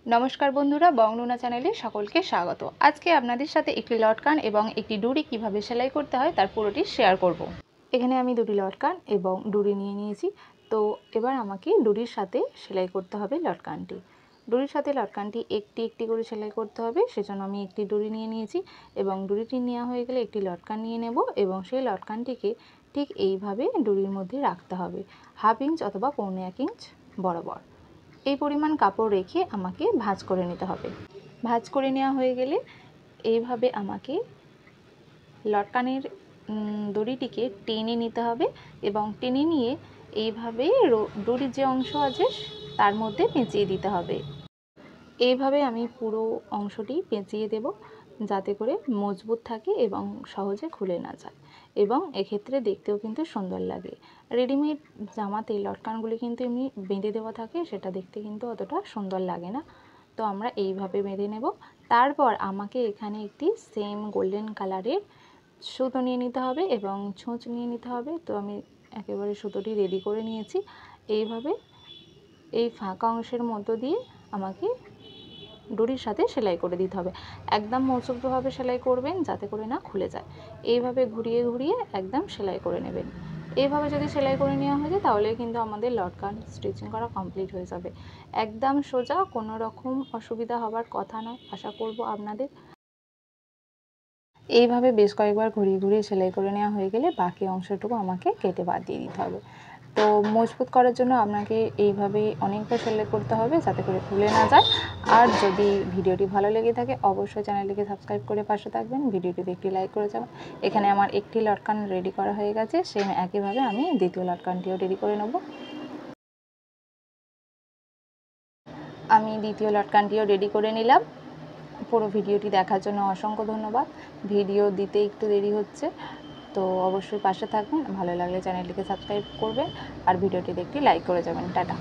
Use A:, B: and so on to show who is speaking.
A: नमस्कार बंधुरा बंगलुना चैनेले सकलके स्वागत। आज के आपनादेर साथे एकटी लटकान एबं एकटी डुरी किभाबे सेलाई करते हय तार पुरोटी शेयर करब। एखाने आमी दुटी लटकान एबं डुरी निये नियेछि। तो एबार आमाके डुरिर साथे सेलाई करते हबे लटकानटी। डुरिर साथे लटकानटी एकटी एकटी करे सेलाई करते हबे, सेजोन्नो आमी एकटी डुरी निये नियेछि एबं डुरिटी नेওয়া হয়ে গেলে एकटी लटकान निये नेब एबं सेई लटकानटिके ठीक এইভাবে डुरिर मध्य राखते हबे, हाफ इंच अथवा पौने 1 इंच बराबर। এই পরিমাণ কাপড় রেখে আমাকে ভাঁজ করে নিতে হবে। ভাঁজ করে নেওয়া হয়ে গেলে এইভাবে আমাকে লটকানের দড়িটিকে টেনে নিতে হবে এবং টেনে নিয়ে এইভাবে দড়ির যে অংশ আছে তার মধ্যে পেঁচিয়ে দিতে হবে। এইভাবে আমি পুরো অংশটি পেঁচিয়ে দেব যাতে করে মজবুত থাকে এবং সহজে খুলে না যায় এবং এক্ষেত্রে দেখতেও কিন্তু সুন্দর লাগে। রেডিমেড জামাতে লটকানগুলি কিন্তু এমনি বেঁধে দেওয়া থাকে, সেটা দেখতে কিন্তু অতটা সুন্দর লাগে না। তো আমরা এইভাবে বেঁধে নেব। তারপর আমাকে এখানে একটি সেম গোল্ডেন কালারের সুতো নিয়ে নিতে হবে এবং ছুঁচ নিয়ে নিতে হবে। তো আমি একেবারে সুতোটি রেডি করে নিয়েছি। এইভাবে এই ফাঁকা অংশের মধ্য দিয়ে আমাকে ডুরির সাথে সেলাই করে দিতে হবে। একদম মজবুতভাবে সেলাই করবেন যাতে করে না খুলে যায়। এইভাবে ঘুরিয়ে ঘুরিয়ে একদম সেলাই করে নেবেন। এইভাবে যদি সেলাই করে নেওয়া হয়ে যায় তাহলে কিন্তু আমাদের লটকান স্টিচিং করা কমপ্লিট হয়ে যাবে। একদম সোজা, কোনো রকম অসুবিধা হবার কথা নয়। আশা করব আপনাদের। এইভাবে বেশ কয়েকবার ঘুরিয়ে ঘুরিয়ে সেলাই করে নেওয়া হয়ে গেলে বাকি অংশটুকু আমাকে কেটে বাদ দিয়ে দিতে হবে। তো মজবুত করার জন্য আপনাকে এইভাবে অনেকবার সেলাই করতে হবে যাতে করে খুলে না যায়। আর যদি ভিডিওটি ভালো লেগে থাকে অবশ্যই চ্যানেলটিকে সাবস্ক্রাইব করে পাশে থাকবেন, ভিডিওটিতে একটি লাইক করে যাবেন। এখানে আমার একটি লটকান রেডি করা হয়ে গেছে, সেম একইভাবে আমি দ্বিতীয় লটকানটিও রেডি করে নেব। আমি দ্বিতীয় লটকানটিও রেডি করে নিলাম। পুরো ভিডিওটি দেখার জন্য অসংখ্য ধন্যবাদ। ভিডিও দিতে একটু দেরি হচ্ছে, তো অবশ্যই পাশে থাকবেন। ভালো লাগলে চ্যানেলটিকে সাবস্ক্রাইব করবেন আর ভিডিওটিতে একটি লাইক করে যাবেন। টাটা।